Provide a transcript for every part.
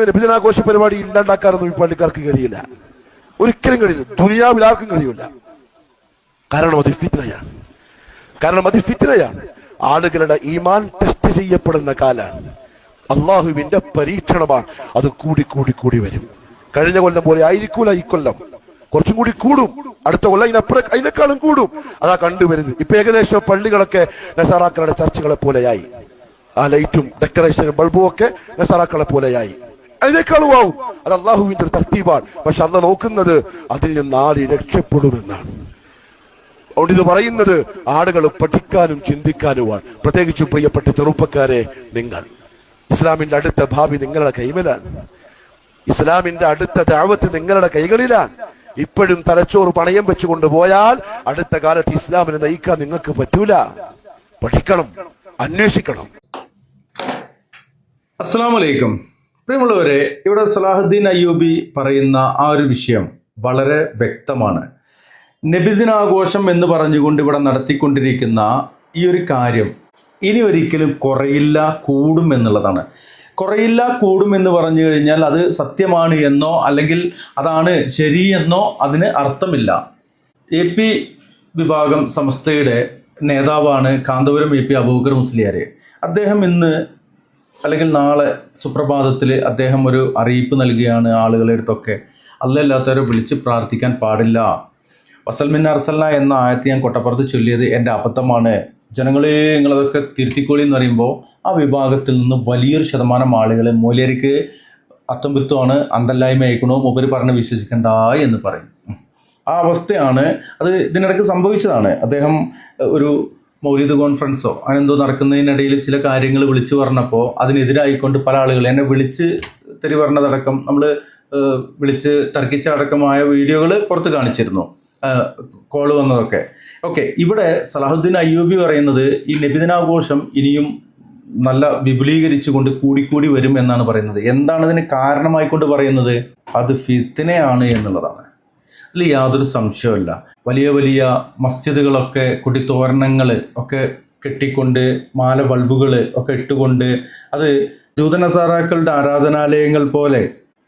നബിദിനാഘോഷ പരിപാടി ഇല്ലാണ്ടാക്കാനൊന്നും ഈ പള്ളിക്കാർക്ക് കഴിയില്ല, ഒരിക്കലും കഴിയില്ല, ദുനിയാവിൽ ആർക്കും കഴിയില്ല. കാരണം അത് ഫിത്നയാണ്. ആളുകളുടെ ഈമാൻ ടെസ്റ്റ് ചെയ്യപ്പെടുന്ന കാലാണ്, അള്ളാഹുവിന്റെ പരീക്ഷണമാണ്. അത് കൂടി കൂടി കൂടി വരും. കഴിഞ്ഞ കൊല്ലം പോലെ ആയിരിക്കൂല ഈ കൊല്ലം, കുറച്ചും കൂടി കൂടും. അടുത്ത കൊല്ലം അതിനേക്കാളും കൂടും. അതാ കണ്ടുവരുന്നത്. ഇപ്പൊ ഏകദേശം പള്ളികളൊക്കെ നസാറാക്കളുടെ ചർച്ചുകളെ പോലെയായി. ആ ലൈറ്റും ഡെക്കറേഷനും ബൾബും ഒക്കെ നസാറാക്കളെ പോലെയായി. അതിനേക്കാളും ആവും. അത് അള്ളാഹുവിന്റെ ഒരു തർത്തീബാണ്. പക്ഷെ അന്ന് നോക്കുന്നത് അതിൽ നിന്ന് ആര് രക്ഷപ്പെടുമെന്നാണ്. അതുകൊണ്ട് ഇത് പറയുന്നത് ആളുകൾ പഠിക്കാനും ചിന്തിക്കാനുമാണ്. പ്രത്യേകിച്ചും പ്രിയപ്പെട്ട ചെറുപ്പക്കാരെ, നിങ്ങൾ ഇസ്ലാമിന്റെ അടുത്ത ഭാവി നിങ്ങളുടെ കൈമലാണ്. ഇസ്ലാമിന്റെ അടുത്ത ദഅവത്ത് നിങ്ങളുടെ കൈകളിലാണ്. ഇപ്പോഴും തലച്ചോറ് പണയം വെച്ചുകൊണ്ട് പോയാൽ അടുത്ത കാലത്ത് ഇസ്ലാമിനെ നയിക്കാൻ നിങ്ങൾക്ക് പറ്റൂല. പഠിക്കണം, അന്വേഷിക്കണം. അസ്സലാമു അലൈക്കും. പ്രിയമുള്ളവരെ, ഇവിടെ സലാഹുദ്ദീൻ അയ്യൂബി പറയുന്ന ആ ഒരു വിഷയം വളരെ വ്യക്തമാണ്. നബിദിനാഘോഷം എന്ന് പറഞ്ഞുകൊണ്ട് ഇവിടെ നടത്തിക്കൊണ്ടിരിക്കുന്ന ഈ ഒരു കാര്യം ഇനി ഒരിക്കലും കുറയില്ല, കൂടും എന്നുള്ളതാണ്. കുറയില്ല, കൂടും എന്ന് പറഞ്ഞു കഴിഞ്ഞാൽ അത് സത്യമാണ് എന്നോ അല്ലെങ്കിൽ അതാണ് ശരിയെന്നോ അതിന് അർത്ഥമില്ല. AP വിഭാഗം സംസ്ഥയുടെ നേതാവാണ് കാന്തപുരം AP അബൂബക്കർ മുസ്ലിയാർ. അദ്ദേഹം ഇന്ന് അല്ലെങ്കിൽ നാളെ സുപ്രഭാതത്തിൽ അദ്ദേഹം ഒരു അറിയിപ്പ് നൽകുകയാണ് ആളുകളുടെ അടുത്തൊക്കെ. അല്ലാത്തവരെ വിളിച്ച് പ്രാർത്ഥിക്കാൻ പാടില്ല. വസൽമിൻ അർസൽന എന്ന ആയത്ത് ഞാൻ കൊട്ടപ്പുറത്ത് ചൊല്ലിയത് എൻ്റെ അബദ്ധമാണ്, ജനങ്ങളെ നിങ്ങളതൊക്കെ തിരുത്തിക്കോളി എന്ന് പറയുമ്പോൾ ആ വിഭാഗത്തിൽ നിന്ന് വലിയൊരു ശതമാനം ആളുകൾ മൂല്യർക്ക് അത്തംബിത്വമാണ്, അന്തല്ലായ്മ അയക്കണോ, മൂപ്പര് പറഞ്ഞ് വിശ്വസിക്കണ്ട എന്ന് പറയും. ആ അവസ്ഥയാണ്. അത് ഇതിനിടയ്ക്ക് സംഭവിച്ചതാണ്. അദ്ദേഹം ഒരു മൗലിദ് കോൺഫറൻസോ അങ്ങനെന്തോ നടക്കുന്നതിനിടയിൽ ചില കാര്യങ്ങൾ വിളിച്ചു പറഞ്ഞപ്പോൾ അതിനെതിരായിക്കൊണ്ട് പല ആളുകൾ എന്നെ വിളിച്ച് തെറി പറഞ്ഞതടക്കം നമ്മൾ വിളിച്ച് തർക്കിച്ച അടക്കമായ വീഡിയോകൾ പുറത്ത് കാണിച്ചിരുന്നു, കോള് വന്നതൊക്കെ. ഓക്കെ, ഇവിടെ സലാഹുദ്ദീൻ അയ്യൂബി പറയുന്നത് ഈ നബിദിനാഘോഷം ഇനിയും നല്ല വിപുലീകരിച്ചുകൊണ്ട് കൂടിക്കൂടി വരും എന്നാണ് പറയുന്നത്. എന്താണ് ഇതിന് കാരണമായിക്കൊണ്ട് പറയുന്നത്? അത് ഫിത്നയാണ് എന്നുള്ളതാണ്. അതിൽ യാതൊരു സംശയമില്ല. വലിയ വലിയ മസ്ജിദുകളൊക്കെ കുടിത്തോരണങ്ങൾ ഒക്കെ കെട്ടിക്കൊണ്ട് മാല ബൾബുകൾ ഒക്കെ ഇട്ടുകൊണ്ട് അത് ജൂതനസാറാക്കളുടെ ആരാധനാലയങ്ങൾ പോലെ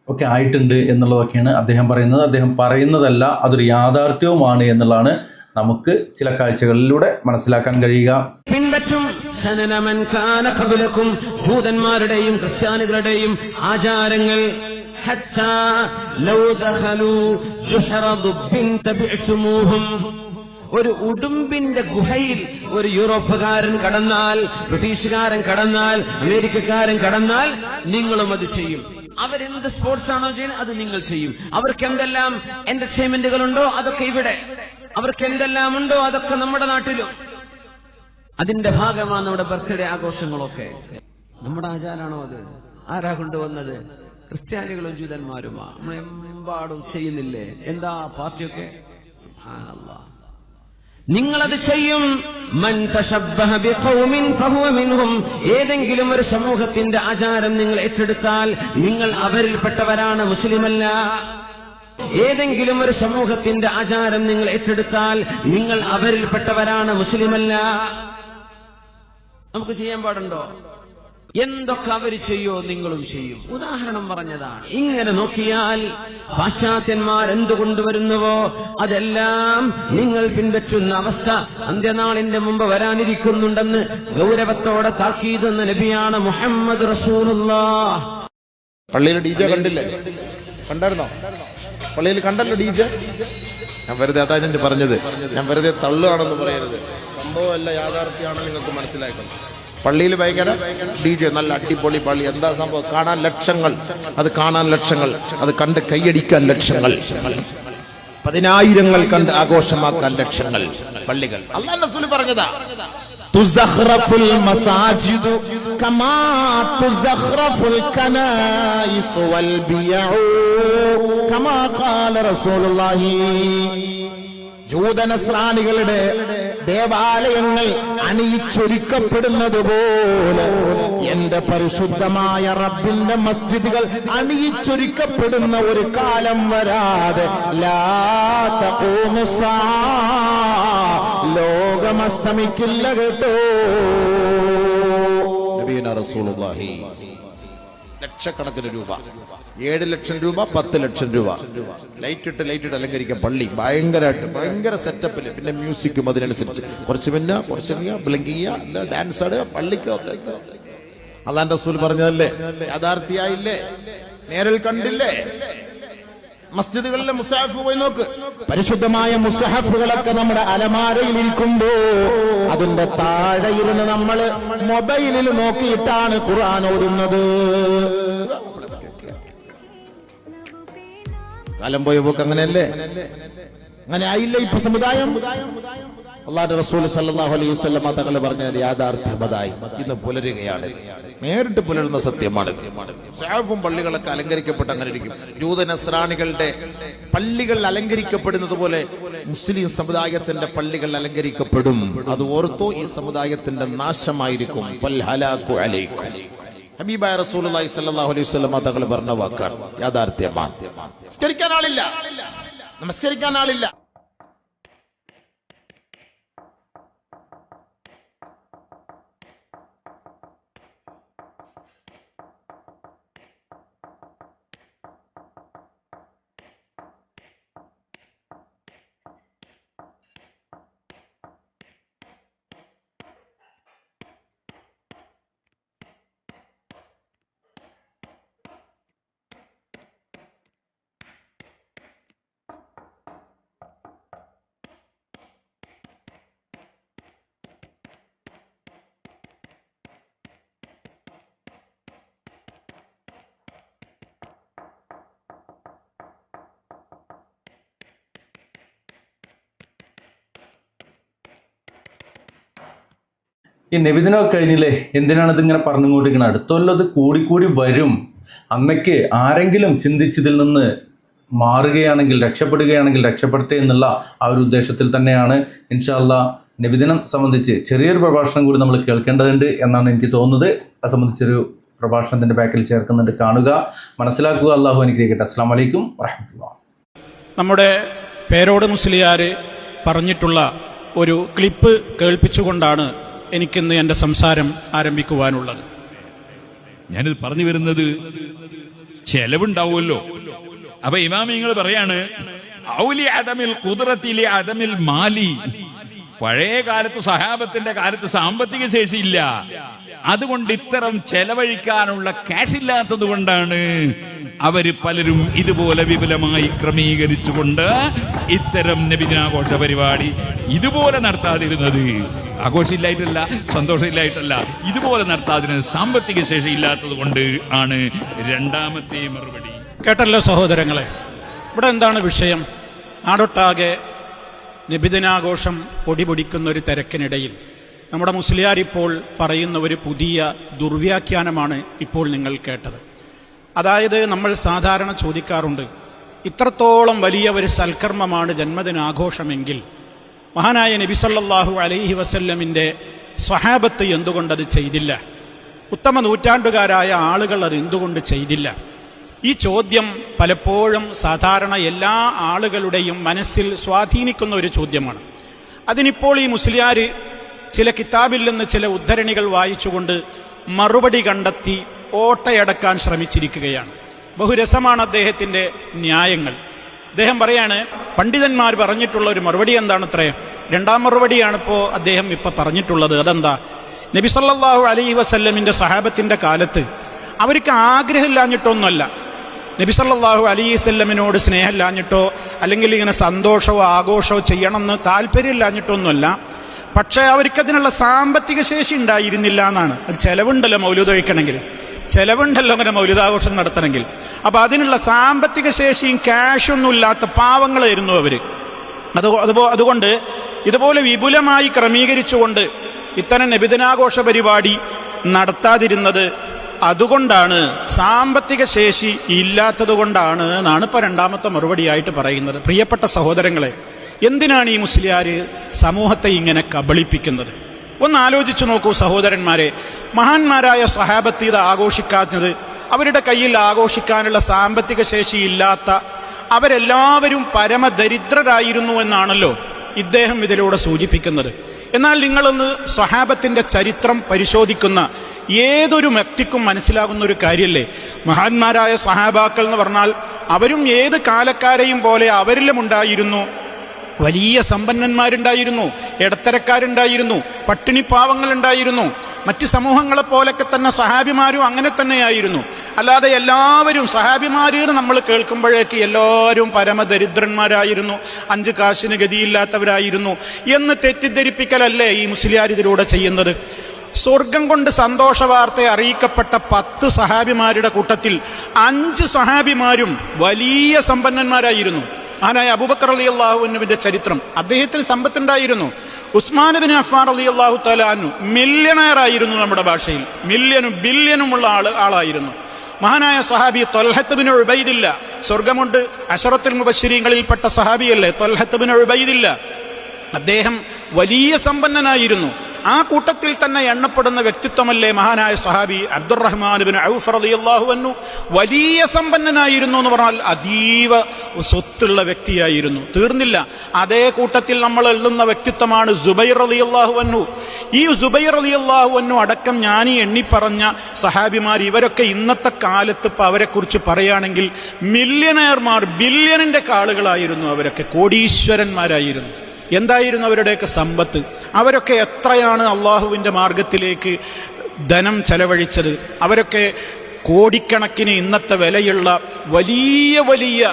ഒക്കെ ആയിട്ടുണ്ട് എന്നുള്ളതൊക്കെയാണ് അദ്ദേഹം പറയുന്നത്. അദ്ദേഹം പറയുന്നതല്ല, അതൊരു യാഥാർത്ഥ്യവുമാണ് എന്നുള്ളതാണ് നമുക്ക് ചില കാഴ്ചകളിലൂടെ മനസ്സിലാക്കാൻ കഴിയുക. ജൂതന്മാരുടെയും ക്രിസ്ത്യാനികളുടെയും ആചാരങ്ങൾ ഒരു ഉടുമ്പിന്റെ ഗുഹയിൽ ഒരു യൂറോപ്പുകാരൻ കടന്നാൽ, ബ്രിട്ടീഷുകാരൻ കടന്നാൽ, അമേരിക്കക്കാരൻ കടന്നാൽ നിങ്ങളും അത് ചെയ്യും. അവരെന്ത് സ്പോർട്സ് ആണോ ചെയ്യുന്നത് അത് നിങ്ങൾ ചെയ്യും. അവർക്ക് എന്തെല്ലാം എന്റർടൈൻമെന്റുകളുണ്ടോ അതൊക്കെ ഇവിടെ, അവർക്ക് എന്തെല്ലാം ഉണ്ടോ അതൊക്കെ നമ്മുടെ നാട്ടിലും. അതിന്റെ ഭാഗമാണ് നമ്മുടെ ബർത്ത്ഡേ ആഘോഷങ്ങളൊക്കെ. നമ്മുടെ ആചാരാണോ അത്? ആരാ കൊണ്ടുവന്നത്? ക്രിസ്ത്യാനികളും ജൂതന്മാരുമാ. നമ്മളെമ്പാടും ചെയ്യുന്നില്ലേ? എന്താ പാർട്ടിയൊക്കെ? നിങ്ങളത് ചെയ്യും. മൻ തശബ്ബഹ ബിഖൗമിൻ ഫഹുവ മിൻഹും. ഏതെങ്കിലും ഒരു സമൂഹത്തിന്റെ ആചാരം നിങ്ങൾ ഏറ്റെടുത്താൽ നിങ്ങൾ അവരിൽപ്പെട്ടവരാണ്, മുസ്ലിമല്ല. ഏതെങ്കിലും ഒരു സമൂഹത്തിന്റെ ആചാരം നിങ്ങൾ ഏറ്റെടുത്താൽ നിങ്ങൾ അവരിൽപ്പെട്ടവരാണ്, മുസ്ലിമല്ല. നമുക്ക് ചെയ്യാൻ പാടുണ്ടോ? എന്തൊക്കെ അവർ ചെയ്യോ നിങ്ങളും ചെയ്യും. ഉദാഹരണം പറഞ്ഞതാണ്. ഇങ്ങനെ നോക്കിയാൽ പാശ്ചാത്യന്മാർ എന്തു കൊണ്ടുവരുന്നുവോ അതെല്ലാം നിങ്ങൾ പിൻപറ്റുന്ന അവസ്ഥ അന്ത്യനാളിന്റെ മുമ്പ് വരാനിരിക്കുന്നുണ്ടെന്ന് ഗൗരവത്തോടെ താക്കീതെന്ന നബിയാണ് മുഹമ്മദ് റസൂലുള്ളാഹ്. പള്ളിയിൽ DJ കണ്ടില്ലേ? കണ്ടായിരുന്നോ? പള്ളിയിൽ കണ്ടല്ലോ DJ. ഞാൻ വെറുതെ അതാ ഞാൻ പറഞ്ഞത്, ഞാൻ വെറുതെ തള്ളുകയാണെന്ന് പറയരുത്. സംഭവമല്ല, യാഥാർത്ഥ്യമാണ്, നിങ്ങൾക്ക് മനസ്സിലാക്കണം. പള്ളിയിൽ ഭയങ്കര DJ, നല്ല അടിപൊളി പള്ളി. എന്താ സംഭവം? കാണാൻ ലക്ഷങ്ങൾ, അത് കാണാൻ ലക്ഷങ്ങൾ, അത് കണ്ട് കൈയടിക്കാൻ ലക്ഷങ്ങൾ, 10,000 കണ്ട് ആഘോഷമാക്കാൻ ലക്ഷങ്ങൾ. പള്ളികൾ അല്ലാഹുവിന്റെ റസൂൽ പറഞ്ഞതാ. തുസഖ്റഫുൽ മസാജിദു കമാ തുസഖ്റഫുൽ കനായിസ് വൽ ബിയഉ കമാ ഖാല റസൂലുള്ളാഹി. ജൂതനസ്രാനികളുടെ ദേവാലയങ്ങൾ അണിയിച്ചൊരുക്കപ്പെടുന്നത് പോലെ എന്റെ പരിശുദ്ധമായ റബ്ബിന്റെ മസ്ജിദുകൾ അണിയിച്ചൊരുക്കപ്പെടുന്ന ഒരു കാലം വരാതെ ലാ തഖൂമു ലോകമസ്തമിക്കില്ല കേട്ടോ. നബിയുനാ റസൂലുള്ളാഹി ലക്ഷക്കണക്കിന് രൂപ, 7 ലക്ഷം രൂപ, 10 ലക്ഷം രൂപ. ലൈറ്റ് ഇട്ട് അലങ്കരിക്കാം പള്ളി ഭയങ്കര സെറ്റപ്പിൽ. പിന്നെ മ്യൂസിക്കും അതിനനുസരിച്ച് കുറച്ച് ബ്ലിങ്ക് ചെയ്യുക, ഡാൻസ് ആടുക, പള്ളിക്കോ. അല്ലാഹുവിന്റെ റസൂൽ പറഞ്ഞതല്ലേ, യാഥാർത്ഥ്യായില്ലേ, നേരിൽ കണ്ടില്ലേ? മസ്ജിദുകളിലെ മുസ്ഹഫ് പോയി നോക്ക്. പരിശുദ്ധമായ മുസ്ഹഫുകളൊക്കെ നമ്മുടെ അലമാരയിൽ ഇരിക്കുമ്പോ അതിന്റെ താഴെ ഇരുന്ന് നമ്മള് മൊബൈലിൽ നോക്കിയിട്ടാണ് ഖുർആൻ ഓതുന്നത്. കാലം പോയ പോക്ക് അങ്ങനെയല്ലേ? അങ്ങനെ ആയില്ല ഇപ്പൊ സമുദായം. അല്ലാഹുവിന്റെ റസൂൽ സല്ലല്ലാഹു അലൈഹി വസല്ലം തങ്ങൾ പറഞ്ഞത് യാഥാർത്ഥ്യമതായി ഇന്ന് പുലരുകയാണ്, നേരിട്ട് പുലരുന്ന സത്യമാണ്. മുസ്ഹഫും പള്ളികളൊക്കെ അലങ്കരിക്കപ്പെട്ട് അങ്ങനെ ഇരിക്കും. ജൂത നസ്രാണികളുടെ പള്ളികൾ അലങ്കരിക്കപ്പെടുന്നത് പോലെ മുസ്ലിം സമുദായത്തിന്റെ പള്ളികൾ അലങ്കരിക്കപ്പെടും. അത് ഓർത്തോ, ഈ സമുദായത്തിന്റെ നാശമായിരിക്കും. ഹബീബായ റസൂലുള്ളാഹി സ്വല്ലല്ലാഹു അലൈഹി വസല്ലം തങ്ങൾ പറഞ്ഞ വാക്കാണ്, യാഥാർത്ഥ്യമാണ്. നമസ്കരിക്കാൻ ആളില്ല. ഈ നബിദിനമൊക്കെ കഴിഞ്ഞില്ലേ, എന്തിനാണ് ഇതിങ്ങനെ പറഞ്ഞുകൊണ്ടിരിക്കുന്നത്? അടുത്തൊല്ലം അത് കൂടിക്കൂടി വരും. അന്നൊക്കെ ആരെങ്കിലും ചിന്തിച്ചതിൽ നിന്ന് മാറുകയാണെങ്കിൽ, രക്ഷപ്പെടുകയാണെങ്കിൽ രക്ഷപ്പെടട്ടെ എന്നുള്ള ആ ഒരു ഉദ്ദേശത്തിൽ തന്നെയാണ് ഇൻഷാ അല്ലാഹ് നബിദിനം സംബന്ധിച്ച് ചെറിയൊരു പ്രഭാഷണം കൂടി നമ്മൾ കേൾക്കേണ്ടതുണ്ട് എന്നാണ് എനിക്ക് തോന്നുന്നത്. അത് സംബന്ധിച്ചൊരു പ്രഭാഷണത്തിൻ്റെ ബാക്കിൽ ചേർക്കുന്നുണ്ട്, കാണുക, മനസ്സിലാക്കുക. അള്ളാഹു അനുഗ്രഹിക്കട്ടെ. അസ്സലാമു അലൈക്കും വറഹ്മത്തുള്ളാഹി. നമ്മുടെ പേരോട് മുസ്ലിയാർ പറഞ്ഞിട്ടുള്ള ഒരു ക്ലിപ്പ് കേൾപ്പിച്ചുകൊണ്ടാണ് എനിക്കിന്ന് എൻ്റെ സംസാരം ആരംഭിക്കുവാനുള്ളത്. ഞാനിത് പറഞ്ഞു വരുന്നത്, ചെലവുണ്ടാവുമല്ലോ. അപ്പൊ ഇമാമിങ്ങൾ പറയാണ്, ഔലി അദമിൽ ഖുദ്റത്തിലെ അദമിൽ മാലി. പഴയ കാലത്ത് സഹാബത്തിന്റെ കാലത്ത് സാമ്പത്തിക ശേഷിയില്ല, അതുകൊണ്ട് ഇത്തരം ചെലവഴിക്കാനുള്ള ക്യാഷ് ഇല്ലാത്തത് കൊണ്ടാണ് അവര് പലരും ഇതുപോലെ വിപുലമായി ക്രമീകരിച്ചുകൊണ്ട് ഇത്തരം നബിദിനാഘോഷ പരിപാടി ഇതുപോലെ നടത്താതിരുന്നത്. ആഘോഷമില്ലായിട്ടല്ല, സന്തോഷമില്ലായിട്ടല്ല, ഇതുപോലെ നടത്താതിരുന്നത് സാമ്പത്തിക ശേഷി ഇല്ലാത്തത് കൊണ്ട് ആണ്. രണ്ടാമത്തെ മറുപടി കേട്ടല്ലോ സഹോദരങ്ങളെ. ഇവിടെ എന്താണ് വിഷയം? നാടൊട്ടാകെ നബിദിനാഘോഷം പൊടിപൊടിക്കുന്ന ഒരു തിരക്കിനിടയിൽ നമ്മുടെ മുസ്ലിയാർ ഇപ്പോൾ പറയുന്ന ഒരു പുതിയ ദുർവ്യാഖ്യാനമാണ് ഇപ്പോൾ നിങ്ങൾ കേട്ടത്. അതായത്, നമ്മൾ സാധാരണ ചോദിക്കാറുണ്ട്, ഇത്രത്തോളം വലിയ ഒരു സൽക്കർമ്മമാണ് ജന്മദിനാഘോഷമെങ്കിൽ മഹാനായ നബി സല്ലല്ലാഹു അലൈഹി വസല്ലമിൻ്റെ സ്വഹാബത്ത് എന്തുകൊണ്ടത് ചെയ്തില്ല? ഉത്തമ നൂറ്റാണ്ടുകാരായ ആളുകൾ അത് എന്തുകൊണ്ട് ചെയ്തില്ല? ഈ ചോദ്യം പലപ്പോഴും സാധാരണ എല്ലാ ആളുകളുടെയും മനസ്സിൽ സ്വാധീനിക്കുന്ന ഒരു ചോദ്യമാണ്. അതിനിപ്പോൾ ഈ മുസ്ലിയാർ ചില കിതാബിൽ നിന്ന് ചില ഉദ്ധരണികൾ വായിച്ചുകൊണ്ട് മറുപടി കണ്ടെത്തി ഓട്ടയടക്കാൻ ശ്രമിച്ചിരിക്കുകയാണ്. ബഹുരസമാണ് അദ്ദേഹത്തിൻ്റെ ന്യായങ്ങൾ. അദ്ദേഹം പറയാണ്, പണ്ഡിതന്മാർ പറഞ്ഞിട്ടുള്ള ഒരു മറുപടി എന്താണത്രേ? രണ്ടാം മറുപടിയാണിപ്പോൾ അദ്ദേഹം ഇപ്പം പറഞ്ഞിട്ടുള്ളത്. അതെന്താ? നബി സല്ലല്ലാഹു അലൈഹി വസല്ലമിൻ്റെ സഹാബത്തിൻ്റെ കാലത്ത് അവർക്ക് ആഗ്രഹമില്ലാഞ്ഞിട്ടൊന്നുമല്ല, നബി സല്ലല്ലാഹു അലൈഹി വസല്ലമിനോട് സ്നേഹമില്ലാഞ്ഞിട്ടോ അല്ലെങ്കിൽ ഇങ്ങനെ സന്തോഷമോ ആഘോഷമോ ചെയ്യണമെന്ന് താല്പര്യമില്ലാഞ്ഞിട്ടൊന്നുമല്ല, പക്ഷേ അവർക്കതിനുള്ള സാമ്പത്തിക ശേഷി ഉണ്ടായിരുന്നില്ല എന്നാണ്. അത് ചെലവുണ്ടല്ലോ മൗലൂദ് കഴിക്കണമെങ്കിൽ, ചെലവുണ്ടല്ലോ അങ്ങനെ മൗലൂദാഘോഷം നടത്തണമെങ്കിൽ. അപ്പം അതിനുള്ള സാമ്പത്തിക ശേഷിയും ക്യാഷൊന്നും ഇല്ലാത്ത പാവങ്ങളായിരുന്നു അവർ. അതുകൊണ്ട് ഇതുപോലെ വിപുലമായി ക്രമീകരിച്ചുകൊണ്ട് ഇത്തരം നബിദിനാഘോഷ പരിപാടി നടത്താതിരുന്നത് അതുകൊണ്ടാണ്, സാമ്പത്തിക ശേഷി ഇല്ലാത്തത് കൊണ്ടാണ് എന്നാണ് ഇപ്പോൾ രണ്ടാമത്തെ മറുപടിയായിട്ട് പറയുന്നത്. പ്രിയപ്പെട്ട സഹോദരങ്ങളെ, എന്തിനാണ് ഈ മുസ്ലിയാർ സമൂഹത്തെ ഇങ്ങനെ കബളിപ്പിക്കുന്നത്? ഒന്ന് ആലോചിച്ചു നോക്കൂ സഹോദരന്മാരെ. മഹാന്മാരായ സ്വഹാബത്ത് ഇത് ആഘോഷിക്കാത്തത്, അവരുടെ കയ്യിൽ ആഘോഷിക്കാനുള്ള സാമ്പത്തിക ശേഷി ഇല്ലാത്ത അവരെല്ലാവരും പരമദരിദ്രരായിരുന്നു എന്നാണല്ലോ ഇദ്ദേഹം ഇതിലൂടെ സൂചിപ്പിക്കുന്നത്. എന്നാൽ നിങ്ങളൊന്ന് സ്വഹാബത്തിന്റെ ചരിത്രം പരിശോധിക്കുന്ന ഏതൊരു വ്യക്തിക്കും മനസ്സിലാകുന്ന ഒരു കാര്യമല്ലേ? മഹാന്മാരായ സഹാബാക്കൾ എന്ന് പറഞ്ഞാൽ അവരും ഏത് കാലക്കാരെയും പോലെ അവരിലും ഉണ്ടായിരുന്നു വലിയ സമ്പന്നന്മാരുണ്ടായിരുന്നു, ഇടത്തരക്കാരുണ്ടായിരുന്നു, പട്ടിണിപ്പാവങ്ങളുണ്ടായിരുന്നു. മറ്റ് സമൂഹങ്ങളെ പോലൊക്കെ തന്നെ സഹാബിമാരും അങ്ങനെ തന്നെയായിരുന്നു. അല്ലാതെ എല്ലാവരും സഹാബിമാര് നമ്മൾ കേൾക്കുമ്പോഴേക്ക് എല്ലാവരും പരമദരിദ്രന്മാരായിരുന്നു, 5 കാശിന് ഗതിയില്ലാത്തവരായിരുന്നു എന്ന് തെറ്റിദ്ധരിപ്പിക്കലല്ലേ ഈ മുസ്ലിയാർ ഇതിലൂടെ ചെയ്യുന്നത്? സ്വർഗം കൊണ്ട് സന്തോഷ വാർത്ത അറിയിക്കപ്പെട്ട 10 സഹാബിമാരുടെ കൂട്ടത്തിൽ 5 സഹാബിമാരും വലിയ സമ്പന്നന്മാരായിരുന്നു. മഹാനായ അബൂബക്കർ റളിയല്ലാഹു അൻഹുവിന്റെ ചരിത്രം, അദ്ദേഹത്തിന് സമ്പത്തുണ്ടായിരുന്നു. ഉസ്മാൻ ഇബ്നു അഫ്ഫാൻ റളിയല്ലാഹു തആല അൻഹു മില്യണയർ ആയിരുന്നു, നമ്മുടെ ഭാഷയിൽ മില്യനും ബില്യനുമുള്ള ആളായിരുന്നു. മഹാനായ സഹാബി ത്വൽഹത്ത് ഇബ്നു ഉബൈദില്ല, സ്വർഗമുണ്ട് അശറത്തുൽ മുബശ്ശിരീങ്ങളിൽപ്പെട്ട സഹാബിയല്ലേ ത്വൽഹത്ത് ഇബ്നു ഉബൈദില്ല, അദ്ദേഹം വലിയ സമ്പന്നനായിരുന്നു. ആ കൂട്ടത്തിൽ തന്നെ എണ്ണപ്പെടുന്ന വ്യക്തിത്വമല്ലേ മഹാനായ സഹാബി അബ്ദുറഹ്മാൻ ഇബ്നു ഔഫ് റളിയല്ലാഹു അൻഹു? വലിയ സമ്പന്നനായിരുന്നു എന്ന് പറഞ്ഞാൽ അതീവ സ്വത്തുള്ള വ്യക്തിയായിരുന്നു. തീർന്നില്ല, അതേ കൂട്ടത്തിൽ നമ്മൾ എള്ളുന്ന വ്യക്തിത്വമാണ് സുബൈർ റളിയല്ലാഹു അൻഹു. ഈ സുബൈർ റളിയല്ലാഹു അൻഹു അടക്കം ഞാൻ ഈ എണ്ണിപ്പറഞ്ഞ സഹാബിമാർ, ഇവരൊക്കെ ഇന്നത്തെ കാലത്ത് ഇപ്പം അവരെക്കുറിച്ച് പറയുകയാണെങ്കിൽ മില്യണയർമാർ, ബില്യണിന്റെ ആളുകളായിരുന്നു. അവരൊക്കെ കോടീശ്വരന്മാരായിരുന്നു. എന്തായിരുന്നു അവരുടെയൊക്കെ സമ്പത്ത്? അവരൊക്കെ എത്രയാണ് അള്ളാഹുവിൻ്റെ മാർഗത്തിലേക്ക് ധനം ചെലവഴിച്ചത്? അവരൊക്കെ കോടിക്കണക്കിന് ഇന്നത്തെ വിലയുള്ള വലിയ വലിയ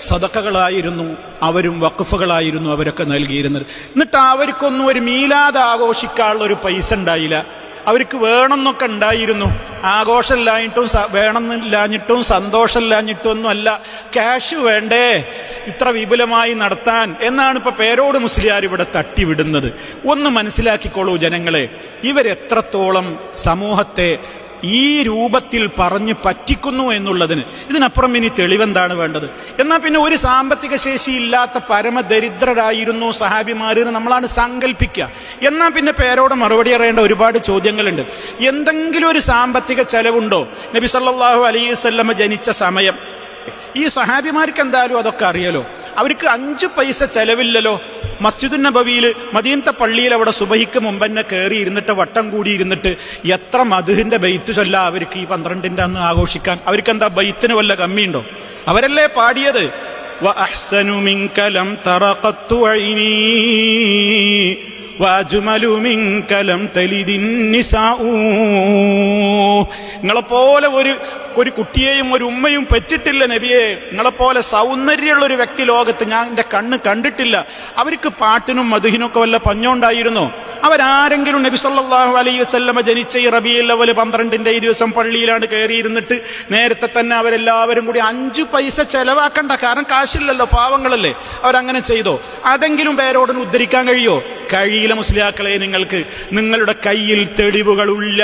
സദഖകളായിരുന്നു, അവരും വഖഫുകളായിരുന്നു അവരൊക്കെ നൽകിയിരുന്നത്. എന്നിട്ട് അവർക്കൊന്നും ഒരു മീലാദ് ആഘോഷിക്കാനുള്ള ഒരു പൈസ ഉണ്ടായില്ല. അവർക്ക് വേണമെന്നൊക്കെ ഉണ്ടായിരുന്നു, ആഘോഷമില്ലാഞ്ഞിട്ടും വേണമെന്നില്ലാഞ്ഞിട്ടും സന്തോഷമില്ലാഞ്ഞിട്ടും ഒന്നും അല്ല, ക്യാഷ് വേണ്ടേ ഇത്ര വിപുലമായി നടത്താൻ എന്നാണ് ഇപ്പൊ പേരോട് മുസ്ലിയാർ ഇവിടെ തട്ടിവിടുന്നത്. ഒന്ന് മനസ്സിലാക്കിക്കോളൂ ജനങ്ങളെ, ഇവരെത്രത്തോളം സമൂഹത്തെ ഈ രൂപത്തിൽ പറഞ്ഞു പറ്റിക്കുന്നു എന്നുള്ളതിന് ഇതിനപ്പുറം ഇനി തെളിവെന്താണ് വേണ്ടത്? എന്നാൽ പിന്നെ ഒരു സാമ്പത്തിക ശേഷി ഇല്ലാത്ത പരമദരിദ്രരായിരുന്നു സഹാബിമാരെന്ന് നമ്മളാണ് സങ്കല്പിക്കുക. എന്നാൽ പിന്നെ പേരോട് മറുപടി അറിയേണ്ട ഒരുപാട് ചോദ്യങ്ങളുണ്ട്. എന്തെങ്കിലും ഒരു സാമ്പത്തിക ചെലവുണ്ടോ? നബി സല്ലല്ലാഹു അലൈഹി വസല്ലം ജനിച്ച സമയം ഈ സഹാബിമാർക്ക് എന്തായാലും അതൊക്കെ അറിയാലോ. അവർക്ക് 5 പൈസ ചെലവില്ലല്ലോ. മസ്ജിദുൻ നബവിയിൽ മദീനത്തെ പള്ളിയിൽ അവിടെ സുബഹിക്ക് മുമ്പ് തന്നെ കയറി ഇരുന്നിട്ട് വട്ടം കൂടി ഇരുന്നിട്ട് എത്ര മദ്ഹിന്റെ ബൈത്ത് ചൊല്ല അവർക്ക് ഈ 12ന്റെ അന്ന് ആഘോഷിക്കാൻ? അവർക്ക് എന്താ ബൈത്തിന് വല്ല കമ്മിയുണ്ടോ? അവരല്ലേ പാടിയത് വഅഹ്സനു മിൻക ലം തറഖത്തു ഐനി വഅജ്മലു മിൻക ലം തലിദിൻ നിസാഉ. നിങ്ങളെപ്പോലെ ഒരു കുട്ടിയെയും ഒരു ഉമ്മയും പെറ്റിട്ടില്ല നബിയെ. നിങ്ങളെപ്പോലെ സൗന്ദര്യമുള്ള ഒരു വ്യക്തി ലോകത്ത് ഞാൻ എൻ്റെ കണ്ണ് കണ്ടിട്ടില്ല. അവർക്ക് പാട്ടിനും മദ്ഹിനൊക്കെ വല്ല പഞ്ഞോണ്ടായിരുന്നോ? അവരാരെങ്കിലും നബി സല്ലല്ലാഹു അലൈഹി വസല്ലമ ജനിച്ച ഈ റബീഉൽ അവ്വൽ 12ന്റെ ഈ ദിവസം പള്ളിയിലാണ് കയറിയിരുന്നിട്ട് നേരത്തെ തന്നെ അവരെല്ലാവരും കൂടി 5 പൈസ ചെലവാക്കണ്ട, കാരണം കാശില്ലല്ലോ, പാവങ്ങളല്ലേ, അവരങ്ങനെ ചെയ്തോ? അതെങ്കിലും പേരോട് ഉദ്ധരിക്കാൻ കഴിയോ? കഴിയില്ല മുസ്ലിയാക്കളെ. നിങ്ങൾക്ക് നിങ്ങളുടെ കയ്യിൽ തെളിവുകളില്ല,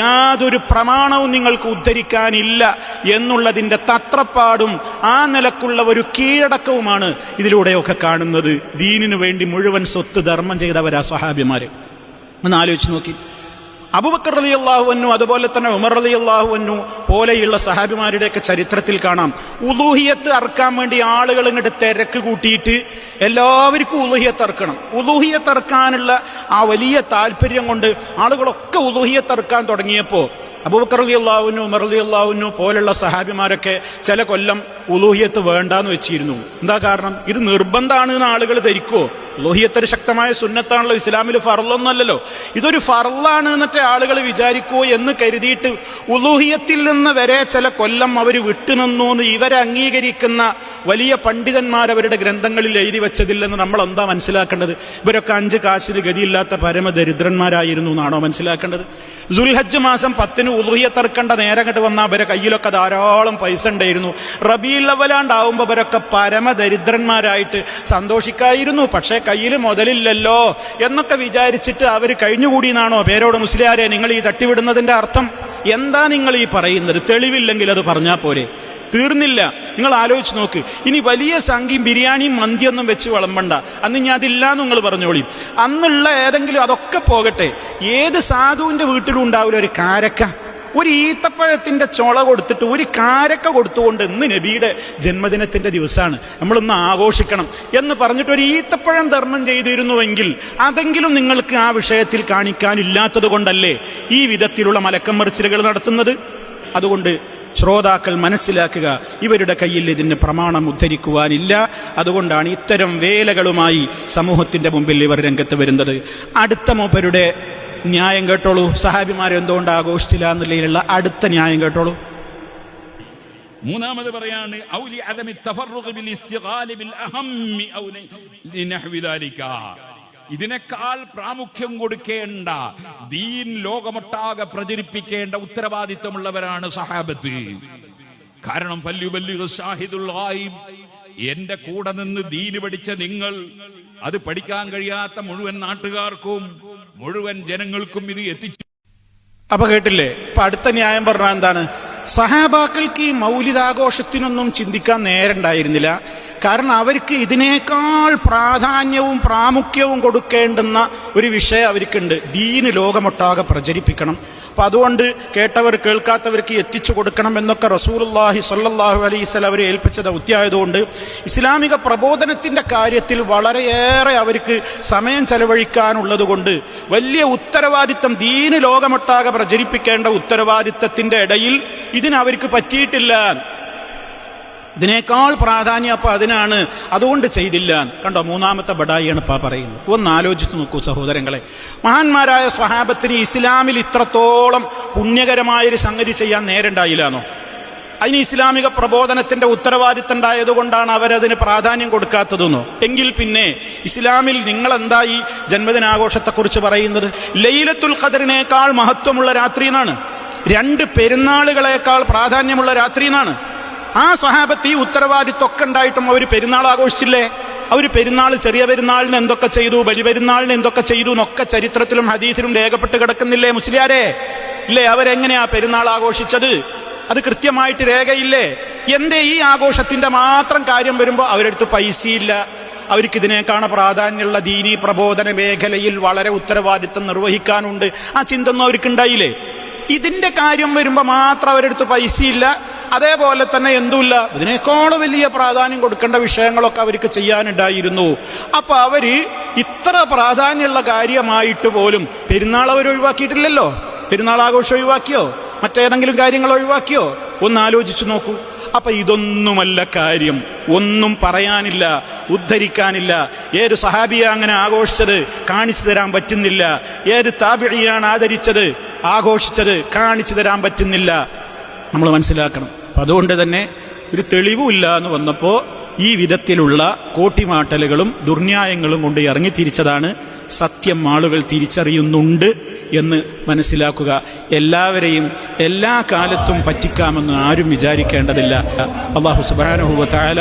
യാതൊരു പ്രമാണവും നിങ്ങൾക്ക് ഉദ്ധരിക്കാനില്ല എന്നുള്ളതിന്റെ തത്രപ്പാടും ആ നിലക്കുള്ള ഒരു കീഴടക്കവുമാണ് ഇതിലൂടെയൊക്കെ കാണുന്നത്. ദീനിനു വേണ്ടി മുഴുവൻ സ്വത്ത് ധർമ്മം ചെയ്തവരാ സ്വഹാബിമാര്. ഒന്ന് ആലോചിച്ച് നോക്കി. അബൂബക്കർ റളിയല്ലാഹു അൻഹു അതുപോലെ തന്നെ ഉമർ റളിയല്ലാഹു അൻഹു പോലെയുള്ള സഹാബിമാരുടെയൊക്കെ ചരിത്രത്തിൽ കാണാം, ഉലൂഹിയത്ത് അറക്കാൻ വേണ്ടി ആളുകൾ ഇങ്ങോട്ട് തിരക്ക് കൂട്ടിയിട്ട് എല്ലാവർക്കും ഉലൂഹിയത്ത് അറക്കണം. ഉലൂഹിയത്ത് അറക്കാനുള്ള ആ വലിയ താല്പര്യം കൊണ്ട് ആളുകളൊക്കെ ഉലൂഹിയത്ത് അറക്കാൻ തുടങ്ങിയപ്പോൾ അബൂബക്കർ റളിയല്ലാഹു അൻഹു ഉമർ റളിയല്ലാഹു അൻഹു പോലുള്ള സഹാബിമാരൊക്കെ ചില കൊല്ലം ഉലൂഹിയത്ത് വേണ്ടാന്ന് വെച്ചിരുന്നു. എന്താ കാരണം? ഇത് നിർബന്ധമാണ് എന്ന് ആളുകൾ ധരിക്കുവോ? ഉലൂഹിയത്ത് ഒരു ശക്തമായ സുന്നത്താണല്ലോ, ഇസ്ലാമിൽ ഫർളൊന്നുമല്ലല്ലോ. ഇതൊരു ഫർളാണ് എന്നിട്ട് ആളുകൾ വിചാരിക്കുവോ എന്ന് കരുതിയിട്ട് ഉലൂഹിയത്തിൽ നിന്ന് വരെ ചില കൊല്ലം അവർ വിട്ടുനിന്നു എന്ന് ഇവരെ അംഗീകരിക്കുന്ന വലിയ പണ്ഡിതന്മാർ അവരുടെ ഗ്രന്ഥങ്ങളിൽ എഴുതി വെച്ചതില്ലെന്ന് നമ്മൾ എന്താ മനസ്സിലാക്കേണ്ടത്? ഇവരൊക്കെ 5 കാശിന് ഗതിയില്ലാത്ത പരമദരിദ്രന്മാരായിരുന്നു എന്നാണോ മനസ്സിലാക്കേണ്ടത്? ദുൽഹജ്ജ് മാസം 10 ഉലൂഹിയത്ത് അറക്കേണ്ട നേരം കണ്ട് വന്നാൽ അവരെ കയ്യിലൊക്കെ ധാരാളം പൈസ ഉണ്ടായിരുന്നു. റബീഉൽ അവ്വലാണ്ടാവുമ്പോൾ അവരൊക്കെ പരമദരിദ്രന്മാരായിട്ട് സന്തോഷിക്കായിരുന്നു. പക്ഷേ കയ്യിൽ മുതലില്ലല്ലോ എന്നൊക്കെ വിചാരിച്ചിട്ട് അവർ കഴിഞ്ഞുകൂടി എന്നാണോ പേരോട് മുസ്ലിയാരെ നിങ്ങൾ ഈ തട്ടിവിടുന്നതിന്റെ അർത്ഥം? എന്താ നിങ്ങൾ ഈ പറയുന്നത്? തെളിവില്ലെങ്കിൽ അത് പറഞ്ഞാൽ പോരെ? തീർന്നില്ല. നിങ്ങൾ ആലോചിച്ച് നോക്ക്. ഇനി വലിയ സംഖ്യയും ബിരിയാണിയും മന്തിയൊന്നും വെച്ച് വിളമ്പണ്ട. അന്ന് ഞാൻ അതില്ലാന്ന് നിങ്ങൾ പറഞ്ഞോളി. അന്നുള്ള ഏതെങ്കിലും അതൊക്കെ പോകട്ടെ, ഏത് സാധുവിന്റെ വീട്ടിലും ഉണ്ടാവില്ല ഒരു കാരക്ക? ഒരു ഈത്തപ്പഴത്തിന്റെ ചുള കൊടുത്തിട്ട് ഒരു കാരക്ക കൊടുത്തുകൊണ്ട് ഇന്ന് നബിയുടെ ജന്മദിനത്തിന്റെ ദിവസമാണ്, നമ്മളൊന്ന് ആഘോഷിക്കണം എന്ന് പറഞ്ഞിട്ട് ഒരു ഈത്തപ്പഴം ധർമ്മം ചെയ്തിരുന്നുവെങ്കിൽ അതെങ്കിലും നിങ്ങൾക്ക് ആ വിഷയത്തിൽ കാണിക്കാനില്ലാത്തത് കൊണ്ടല്ലേ ഈ വിധത്തിലുള്ള മലക്കം മറിച്ചിലുകൾ നടത്തുന്നത്? അതുകൊണ്ട് ശ്രോതാക്കൾ മനസ്സിലാക്കുക, ഇവരുടെ കയ്യിൽ ഇതിന് പ്രമാണം ഉദ്ധരിക്കുവാനില്ല. അതുകൊണ്ടാണ് ഇത്തരം വേലകളുമായി സമൂഹത്തിന്റെ മുമ്പിൽ ഇവർ രംഗത്ത് വരുന്നത്. അടുത്ത മൂപ്പരുടെ ന്യായം കേട്ടോളൂ. സഹാബിമാരെ എന്തുകൊണ്ട് ആഘോഷിച്ചില്ല എന്നുള്ളതിലുള്ള അടുത്ത ന്യായം കേട്ടോളൂ. മൂന്നാമത് പറയാണ് ഔലി അദമി തഫർറുഖ് ബിൽ ഇസ്തിഗാലി ബിൽ അഹമ്മി ഔ ലിനഹ്വി ദാലിക. ഇതിനേക്കാൾ പ്രാമുഖ്യം കൊടുക്കേണ്ട, ദീൻ ലോകമൊട്ടാകെ പ്രചരിപ്പിക്കേണ്ട ഉത്തരവാദിത്തമുള്ളവരാണ് സഹാബത്ത്. കാരണം ഫല്യുബല്ലിഗു ഷാഹിദുൽ ഗായിബ്, എന്റെ കൂടെ നിന്ന് ദീന് പഠിച്ച നിങ്ങൾ, അത് പഠിക്കാൻ കഴിയാത്ത മുഴുവൻ നാട്ടുകാർക്കും മുഴുവൻ ജനങ്ങൾക്കും ഇത് എത്തിച്ചു. അപ്പൊ കേട്ടില്ലേ? ഇപ്പൊ അടുത്ത ന്യായം പറഞ്ഞാൽ എന്താണ്? സഹാബാക്കൾക്ക് ഈ മൗലിദാഘോഷത്തിനൊന്നും ചിന്തിക്കാൻ നേരണ്ടായിരുന്നില്ല. കാരണം അവർക്ക് ഇതിനേക്കാൾ പ്രാധാന്യവും പ്രാമുഖ്യവും കൊടുക്കേണ്ടുന്ന ഒരു വിഷയം അവർക്കുണ്ട്. ദീന് ലോകമൊട്ടാകെ പ്രചരിപ്പിക്കണം. അപ്പൊ അതുകൊണ്ട് കേട്ടവർ കേൾക്കാത്തവർക്ക് എത്തിച്ചു കൊടുക്കണം എന്നൊക്കെ റസൂലുള്ളാഹി സ്വല്ലല്ലാഹു അലൈഹി വസല്ലം അവരെ ഏൽപ്പിച്ച ദൗത്യമായതുകൊണ്ട് ഇസ്ലാമിക പ്രബോധനത്തിന്റെ കാര്യത്തിൽ വളരെയേറെ അവർക്ക് സമയം ചെലവഴിക്കാനുള്ളത് കൊണ്ട് വലിയ ഉത്തരവാദിത്തം, ദീന് ലോകമൊട്ടാകെ പ്രചരിപ്പിക്കേണ്ട ഉത്തരവാദിത്തത്തിന്റെ ഇടയിൽ ഇതിനവർക്ക് പറ്റിയിട്ടില്ല. ഇതിനേക്കാൾ പ്രാധാന്യം അപ്പൊ അതിനാണ്, അതുകൊണ്ട് ചെയ്തില്ല. കണ്ടോ, മൂന്നാമത്തെ ബഡായിയാണ് ഇപ്പൊ പറയുന്നത്. ഒന്ന് ആലോചിച്ച് നോക്കൂ സഹോദരങ്ങളെ, മഹാന്മാരായ സ്വഹാബത്തിന് ഇസ്ലാമിൽ ഇത്രത്തോളം പുണ്യകരമായൊരു സംഗതി ചെയ്യാൻ നേരണ്ടായില്ലാന്നോ? അതിന് ഇസ്ലാമിക പ്രബോധനത്തിന്റെ ഉത്തരവാദിത്തം ഉണ്ടായതുകൊണ്ടാണ് അവരതിന് പ്രാധാന്യം കൊടുക്കാത്തതെന്നോ? എങ്കിൽ പിന്നെ ഇസ്ലാമിൽ നിങ്ങൾ എന്താ ഈ ജന്മദിനാഘോഷത്തെക്കുറിച്ച് പറയുന്നത്? ലൈലത്തുൽ ഖദറിനേക്കാൾ മഹത്വമുള്ള രാത്രി എന്നാണ്, 2 പെരുന്നാളുകളേക്കാൾ പ്രാധാന്യമുള്ള രാത്രി എന്നാണ്. ആ സഹാബത്ത് ഈ ഉത്തരവാദിത്വമൊക്കെ ഉണ്ടായിട്ടും അവർ പെരുന്നാൾ ആഘോഷിച്ചില്ലേ? അവർ പെരുന്നാൾ, ചെറിയ പെരുന്നാളിന് എന്തൊക്കെ ചെയ്തു, വലിയ പെരുന്നാളിന് എന്തൊക്കെ ചെയ്തു എന്നൊക്കെ ചരിത്രത്തിലും ഹദീസിലും രേഖപ്പെട്ട് കിടക്കുന്നില്ലേ മുസ്ലിയാരെ? ഇല്ലേ? അവരെങ്ങനെയാ പെരുന്നാൾ ആഘോഷിച്ചത്? അത് കൃത്യമായിട്ട് രേഖയില്ലേ? എന്തേ ഈ ആഘോഷത്തിന്റെ മാത്രം കാര്യം വരുമ്പോൾ അവരെടുത്ത് പൈസയില്ല? അവർക്ക് ഇതിനേക്കാണ് പ്രാധാന്യമുള്ള ദീനീ പ്രബോധന മേഖലയിൽ വളരെ ഉത്തരവാദിത്തം നിർവഹിക്കാനുണ്ട്. ആ ചിന്ത ഒന്നും അവർക്കുണ്ടായില്ലേ? ഇതിന്റെ കാര്യം വരുമ്പോൾ മാത്രം അവരെടുത്ത് പൈസയില്ല. അതേപോലെ തന്നെ എന്തുമില്ല, ഇതിനേക്കാൾ വലിയ പ്രാധാന്യം കൊടുക്കേണ്ട വിഷയങ്ങളൊക്കെ അവർക്ക് ചെയ്യാനുണ്ടായിരുന്നു. അപ്പൊ അവര് ഇത്ര പ്രാധാന്യമുള്ള കാര്യമായിട്ട് പോലും പെരുന്നാൾ അവർ ഒഴിവാക്കിയിട്ടില്ലല്ലോ. പെരുന്നാൾ ആഘോഷം ഒഴിവാക്കിയോ? മറ്റേതെങ്കിലും കാര്യങ്ങൾ ഒഴിവാക്കിയോ? ഒന്ന് ആലോചിച്ചു നോക്കൂ. അപ്പൊ ഇതൊന്നുമല്ല കാര്യം, ഒന്നും പറയാനില്ല, ഉദ്ധരിക്കാനില്ല. ഏത് സഹാബിയ അങ്ങനെ ആഘോഷിച്ചത് കാണിച്ചു തരാൻ പറ്റുന്നില്ല. ഏത് താബിഇയാണ് ആദരിച്ചത്, ആഘോഷിച്ചത് കാണിച്ചു തരാൻ പറ്റുന്നില്ല. നമ്മൾ മനസ്സിലാക്കണം. അപ്പം അതുകൊണ്ട് തന്നെ ഒരു തെളിവുമില്ല എന്ന് വന്നപ്പോൾ ഈ വിധത്തിലുള്ള കോട്ടിമാട്ടലുകളും ദുർന്യായങ്ങളും കൊണ്ട് ഇറങ്ങി തിരിച്ചതാണ് സത്യം. ആളുകൾ തിരിച്ചറിയുന്നുണ്ട് എന്ന് മനസ്സിലാക്കുക. എല്ലാവരെയും എല്ലാ കാലത്തും പറ്റിക്കാമെന്ന് ആരും വിചാരിക്കേണ്ടതില്ല. അല്ലാഹു സുബ്ഹാനഹു വ തആല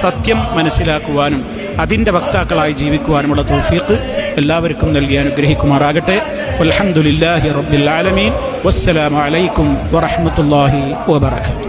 സത്യം മനസ്സിലാക്കുവാനും അതിൻ്റെ വക്താക്കളായി ജീവിക്കുവാനുമുള്ള തൗഫീഖ് എല്ലാവർക്കും നൽകി അനുഗ്രഹിക്കുമാറാകട്ടെ. വൽഹംദുലില്ലാഹി റബ്ബിൽ ആലമീൻ. വസ്സലാമു അലൈക്കും വറഹ്മത്തുള്ളാഹി വബറകാതുഹു.